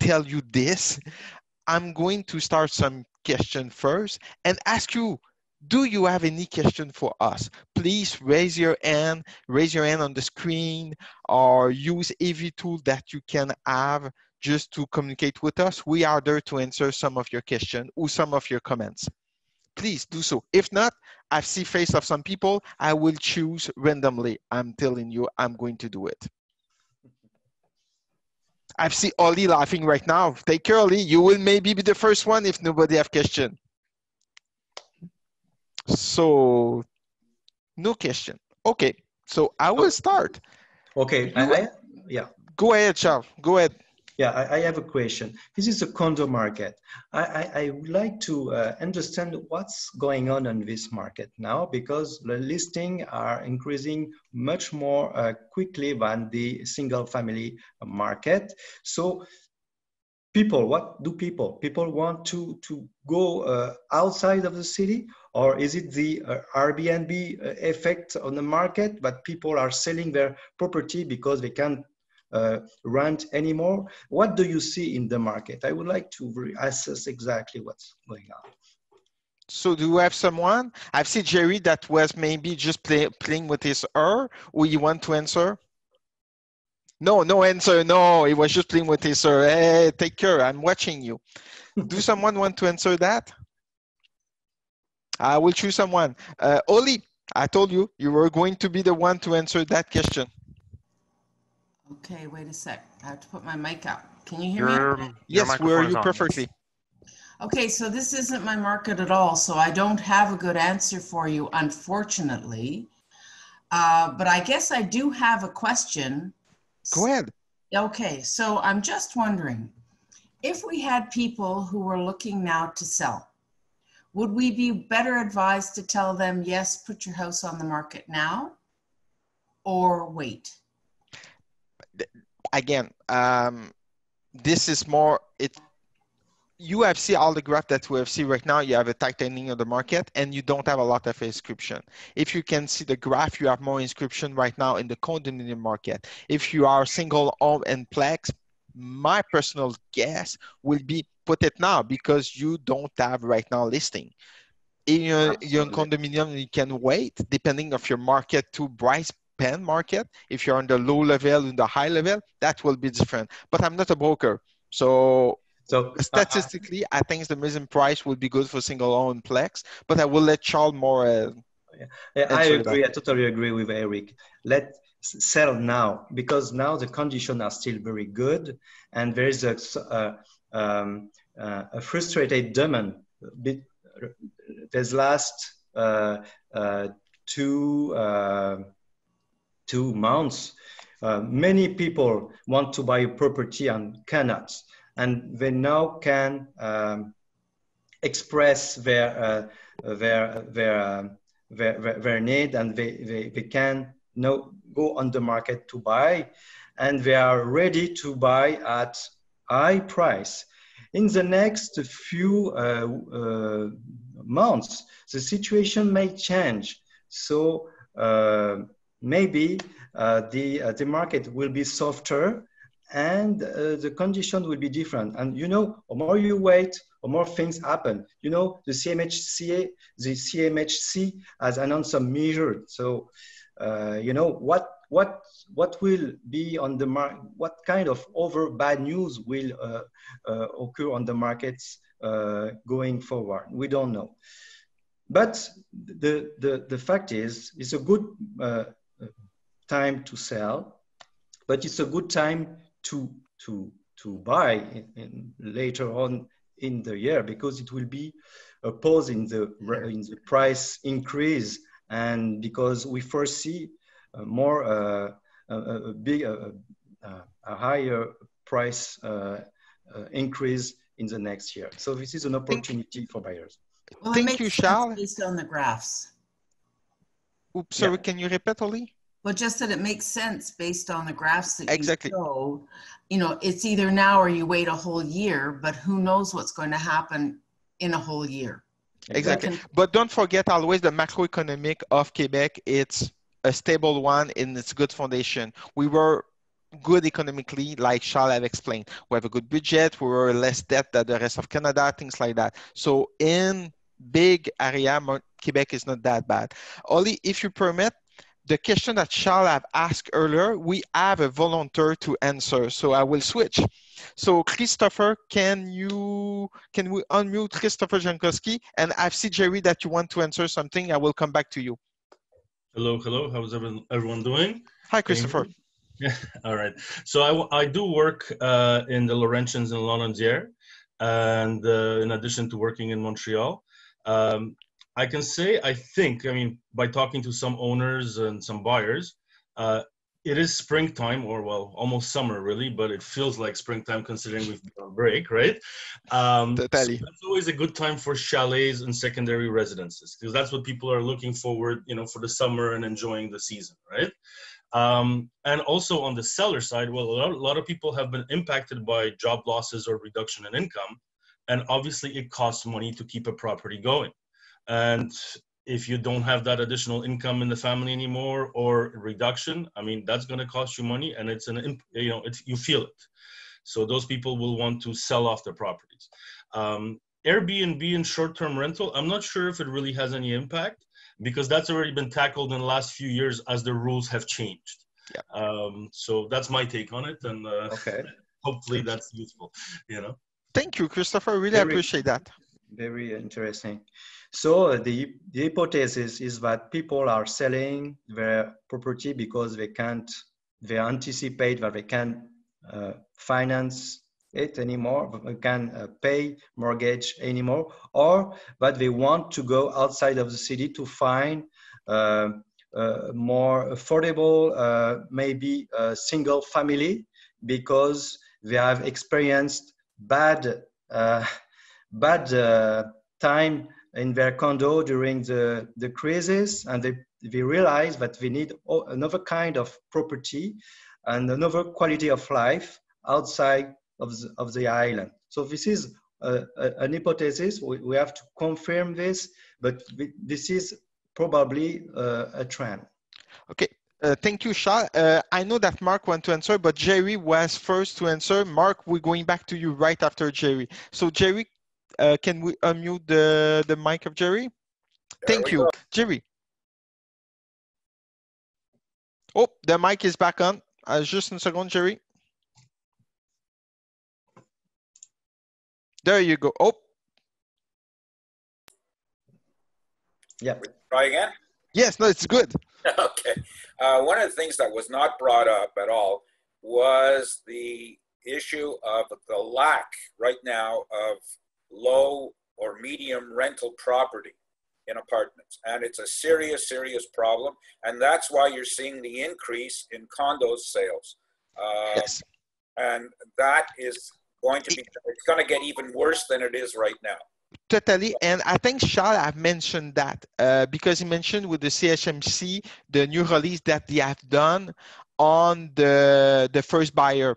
tell you this. I'm going to start some question first and ask you, do you have any question for us? Please raise your hand on the screen, or use every tool that you can have just to communicate with us. We are there to answer some of your questions or some of your comments. Please do so. If not, I see face of some people, I will choose randomly. I'm telling you, I'm going to do it. I see Oli laughing right now. Take care, Oli. You will maybe be the first one if nobody have question. So, no question. Okay, so I will start. Okay, yeah. Go ahead, Charles. Go ahead. Yeah, I have a question. This is a condo market. I would like to understand what's going on this market now, because the listings are increasing much more quickly than the single family market. So what do people want to go outside of the city, or is it the Airbnb effect on the market, but people are selling their property because they can't rent anymore? What do you see in the market? I would like to assess exactly what's going on. So do you have someone? I've seen Jerry that was maybe just playing with his or you want to answer? No answer. No, he was just playing with his Hey, take care. I'm watching you. Do someone want to answer that? I will choose someone. Oli, I told you, you were going to be the one to answer that question. Okay, wait a sec. I have to put my mic out. Can you hear me? Yes, we hear you perfectly. Okay, so this isn't my market at all, so I don't have a good answer for you, unfortunately. But I guess I do have a question. Go ahead. Okay, so I'm just wondering, if we had people who were looking now to sell, would we be better advised to tell them, yes, put your house on the market now, or wait? Again, this is more, you have seen all the graph that we have seen right now. You have a tightening of the market and you don't have a lot of inscription. If you can see the graph, you have more inscription right now in the condominium market. If you are single home and plex, my personal guess will be put it now, because you don't have right now listing. In your condominium, you can wait depending of your market to price pen market. If you're on the low level and the high level, that will be different. But I'm not a broker, so So statistically, I think the missing price would be good for single owned plex, but I will let Charles more I agree. that. I totally agree with Eric. Let's sell now, because now the conditions are still very good, and there is a frustrated demand. There's last 2 months, many people want to buy a property and cannot, and they now can express their need, and they can now go on the market to buy, and they are ready to buy at high price. In the next few months, the situation may change. So maybe the market will be softer, and the condition will be different. And you know, the more you wait, the more things happen. You know, the CMHC has announced some measures. So you know what will be on the market, what kind of other bad news will occur on the markets going forward. We don't know. But the fact is, it's a good time to sell, but it's a good time to buy later on in the year, because it will be a pause in the price increase, and because we foresee a higher price increase in the next year. So this is an opportunity for buyers. Well, Thank you, Charles. Based on the graphs. Oops, sorry, can you repeat, Oli? Well, just that it makes sense based on the graphs that exactly. you showed. You know, it's either now or you wait a whole year, but who knows what's going to happen in a whole year. Exactly. But don't forget always the macroeconomic of Quebec. It's a stable one and it's good foundation. We were good economically, like Charles have explained. We have a good budget. We were less debt than the rest of Canada, things like that. So in big area, Quebec is not that bad. Oli, if you permit, the question that Charles have asked earlier, we have a volunteer to answer. So I will switch. So Christopher, can we unmute Christopher Jankowski? And I see, Jerry, that you want to answer something. I will come back to you. Hello. How's everyone doing? Hi, Christopher. Yeah. All right. So I do work in the Laurentians and Lonondière, and in addition to working in Montreal, I can say, I mean, by talking to some owners and some buyers, it is springtime, or well, almost summer really, but it feels like springtime considering we've been on break, right? So it's always a good time for chalets and secondary residences, because that's what people are looking forward, you know, for the summer and enjoying the season, right? And also on the seller side, well, a lot of people have been impacted by job losses or reduction in income, and obviously it costs money to keep a property going. And if you don't have that additional income in the family anymore, or reduction, I mean, that's going to cost you money, and it's you feel it. So those people will want to sell off their properties. Airbnb and short-term rental, I'm not sure if it really has any impact, because that's already been tackled in the last few years as the rules have changed. Yeah. So that's my take on it, and hopefully that's useful, you know. Thank you, Christopher. Really appreciate that. Very interesting. So the hypothesis is that people are selling their property because they anticipate that they can't finance it anymore, they can't pay mortgage anymore, or that they want to go outside of the city to find more affordable, maybe single family, because they have experienced bad time in their condo during the crisis, and they realize that they need another kind of property and another quality of life outside of the island. So this is an hypothesis. We have to confirm this, but this is probably a trend. Okay. Thank you, Charles. I know that Mark wants to answer, but Jerry was first to answer. Mark, we're going back to you right after Jerry. So Jerry, can we unmute the mic of Jerry? Thank you, Jerry. Oh, the mic is back on. Just a second, Jerry. There you go. Oh, Yeah. Try again? yes, no, it's good. Okay. One of the things that was not brought up at all was the issue of the lack right now of low or medium rental property in apartments. And it's a serious, serious problem. And that's why you're seeing the increase in condos sales. Yes. And that is going to be, it's going to get even worse than it is right now. Totally, and I think Charles have mentioned that because he mentioned with the CHMC, the new release that they have done on the first buyer,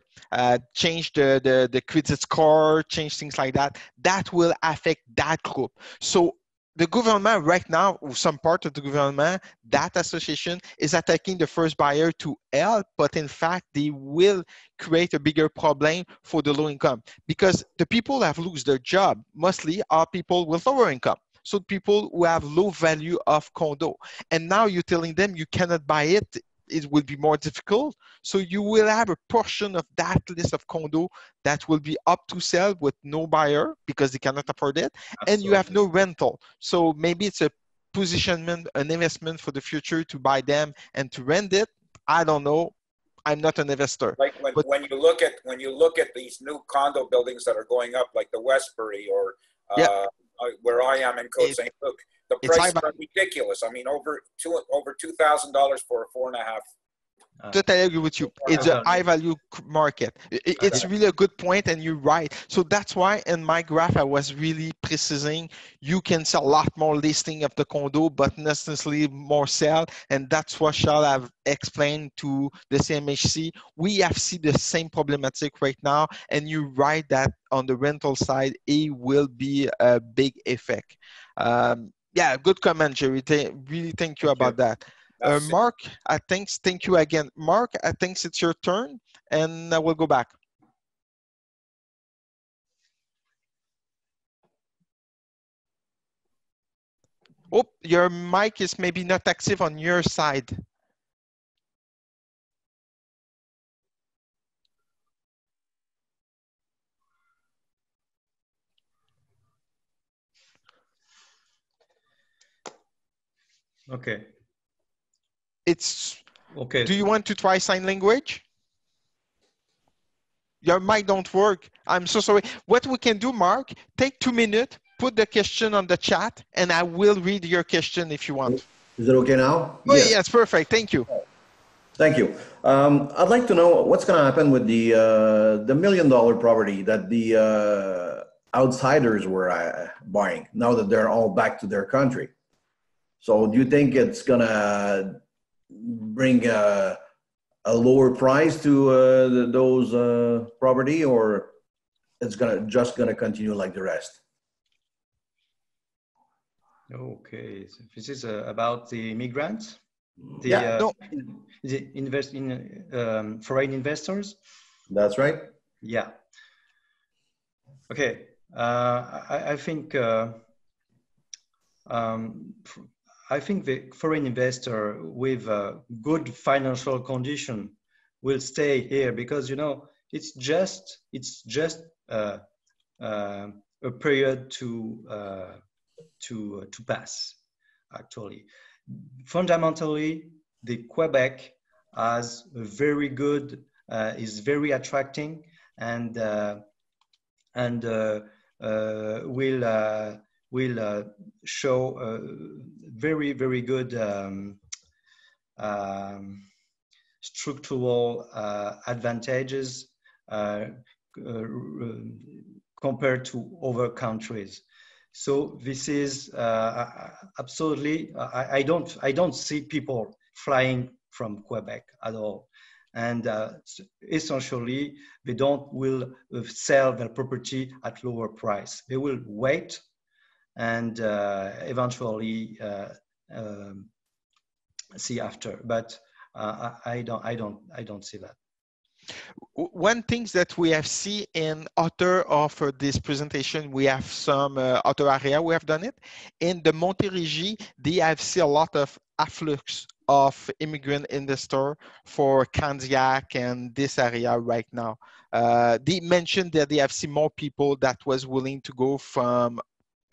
change the credit score, change things like that. That will affect that group. So the government right now, or some part of the government, that association is attacking the first buyer to help, but in fact, they will create a bigger problem for the low income because the people have lose their job mostly are people with lower income. So people who have low value of condo. And now you're telling them you cannot buy it, it will be more difficult. So you will have a portion of that list of condo that will be up to sell with no buyer because they cannot afford it. Absolutely. And you have no rental. So maybe it's a positionment, an investment for the future to buy them and to rent it. I don't know. I'm not an investor. Like when you look at these new condo buildings that are going up, like the Westbury or where I am in Côte Saint Luc, the prices are ridiculous. I mean, over $2,000 for a 4.5. Totally agree with you. It's a high value market. It's really a good point, and you're right. So that's why in my graph I was really precising you can sell a lot more listing of the condo, but not necessarily more sell. And that's what Charles have explained to the CMHC. We have seen the same problematic right now, and you're right that on the rental side it will be a big effect. Yeah, good comment, Jerry. Really thank you about that. Mark, thank you again. Mark, I think it's your turn, and I will go back. Oh, your mic is maybe not active on your side. Okay. It's okay. Do you want to try sign language? Your mic don't work. I'm so sorry. What we can do, Mark, take 2 minutes, put the question on the chat, and I will read your question if you want. Is it okay now? Oh, yes, perfect. Thank you. Thank you. I'd like to know what's going to happen with the $1 million property that the outsiders were buying now that they're all back to their country. So do you think it's going to bring a lower price to those property, or it's just going to continue like the rest? Okay, so this is about the immigrants, the invest in foreign investors. That's right. Yeah. Okay. I think the foreign investor with a good financial condition will stay here because it's just a period to pass. Actually, fundamentally, the Quebec has a very good is very attracting and will show very, very good structural advantages compared to other countries. So this is absolutely. I don't see people flying from Quebec at all, and essentially they will sell their property at lower price. They will wait and eventually see after. But I don't see that. One thing that we have seen in other of this presentation, we have some other area we have done it. In the Montérégie, they have seen a lot of afflux of immigrant investor for Candiac and this area right now. They mentioned that they have seen more people that was willing to go from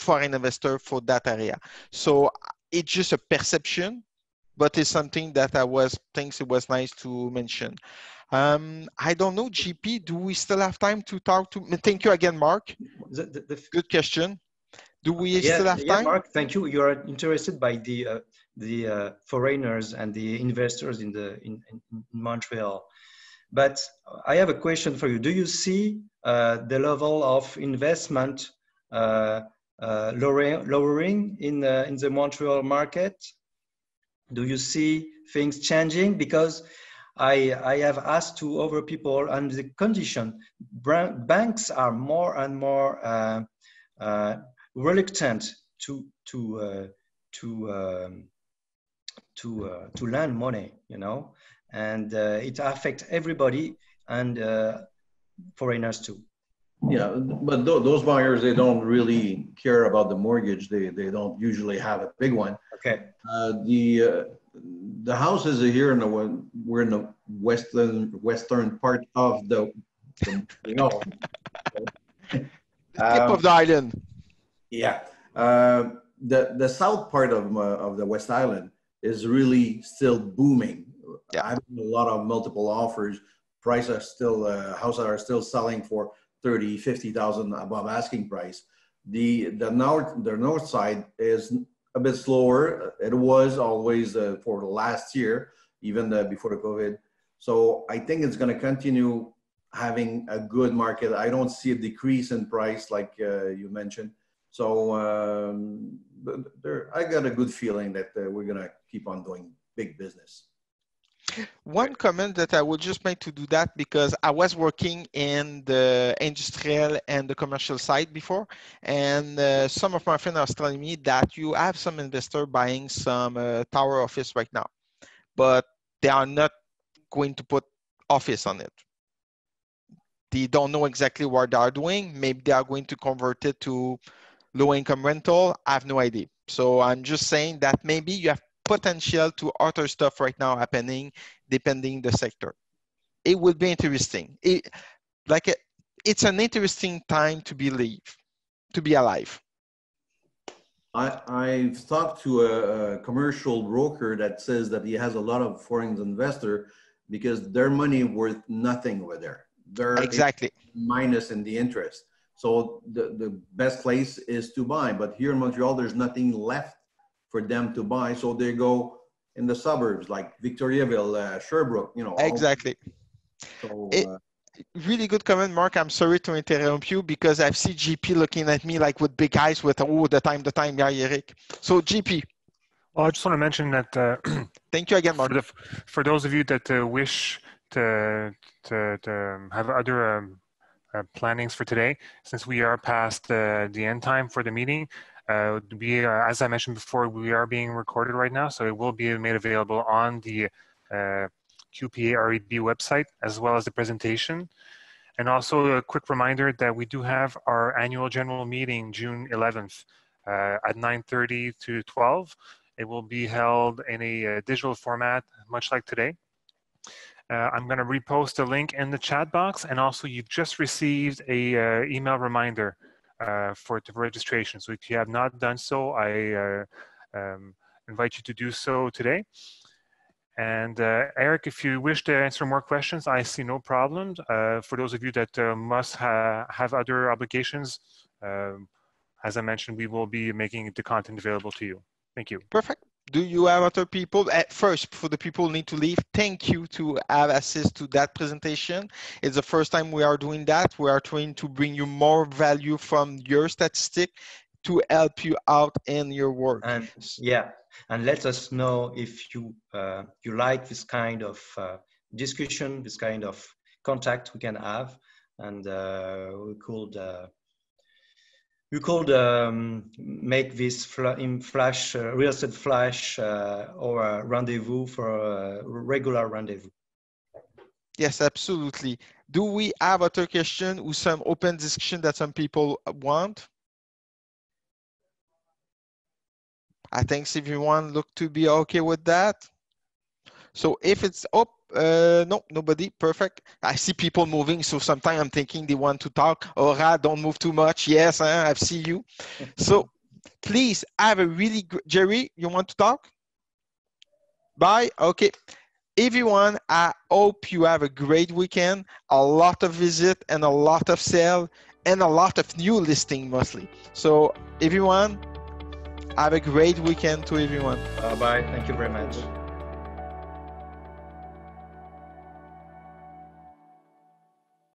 foreign investor for that area. So it's just a perception, but it's something that thinks it was nice to mention. I don't know, GP, do we still have time to talk to? Thank you again, Mark. Good question. Do we still have time? Mark, thank you. You are interested by the foreigners and the investors in Montreal. But I have a question for you. Do you see the level of investment lowering in the Montreal market? Do you see things changing? Because I have asked to other people, and the condition, banks are more and more reluctant to lend money, you know, and it affects everybody, and foreigners too. Yeah, but those buyers, they don't really care about the mortgage. They don't usually have a big one. Okay. The houses here we're in the western part of the you know. Tip of the island. Yeah, the south part of the West Island is really still booming. Yeah. Having a lot of multiple offers. Prices are still houses are still selling for 30, 50,000 above asking price. The north side is a bit slower. It was always for the last year, even before the COVID. So I think it's going to continue having a good market. I don't see a decrease in price like you mentioned. So I got a good feeling that we're going to keep on doing big business. One comment that I would just make to do that, because I was working in the industrial and the commercial side before, and some of my friends are telling me that you have some investor buying some tower office right now, but they are not going to put office on it. They don't know exactly what they are doing. Maybe they are going to convert it to low income rental. I have no idea. So I'm just saying that maybe you have potential to other stuff right now happening depending the sector. It will be interesting. It's an interesting time to be alive. I've talked to a commercial broker that says that he has a lot of foreign investor because their money worth nothing over there. They're exactly minus in the interest. So the best place is to buy. But here in Montreal, there's nothing left for them to buy. So they go in the suburbs like Victoriaville, Sherbrooke, you know. Exactly. So, really good comment, Mark. I'm sorry to interrupt you because I've seen GP looking at me like with big eyes with, oh, the time, yeah, Eric. So GP. Well, I just want to mention that. Thank you again, Mark. For those of you that wish to have other plannings for today, since we are past the end time for the meeting, as I mentioned before, we are being recorded right now, so it will be made available on the QPA REB website as well as the presentation. And also a quick reminder that we do have our annual general meeting June 11th at 9:30 to 12. It will be held in a digital format, much like today. I'm going to repost a link in the chat box, and also you've just received a email reminder for the registration. So if you have not done so, I invite you to do so today. And Eric, if you wish to answer more questions, I see no problems. For those of you that must have other obligations, as I mentioned, we will be making the content available to you. Thank you. Perfect. Do you have other people? At first, for the people who need to leave, thank you to have access to that presentation. It's the first time we are doing that. We are trying to bring you more value from your statistic to help you out in your work. And yeah, and let us know if you you like this kind of discussion, this kind of contact we can have, and we could make this real estate flash or a rendezvous for a regular rendezvous. Yes, absolutely. Do we have other question or some open discussion that some people want? I think everyone look to be okay with that. So if it's up, no, nobody, perfect. I see people moving, so sometimes I'm thinking they want to talk. Ora, don't move too much. Yes, I see you. So please have a really good, Jerry, you want to talk? Bye, okay. Everyone, I hope you have a great weekend, a lot of visit and a lot of sale and a lot of new listing mostly. So everyone, have a great weekend to everyone. Bye. Thank you very much.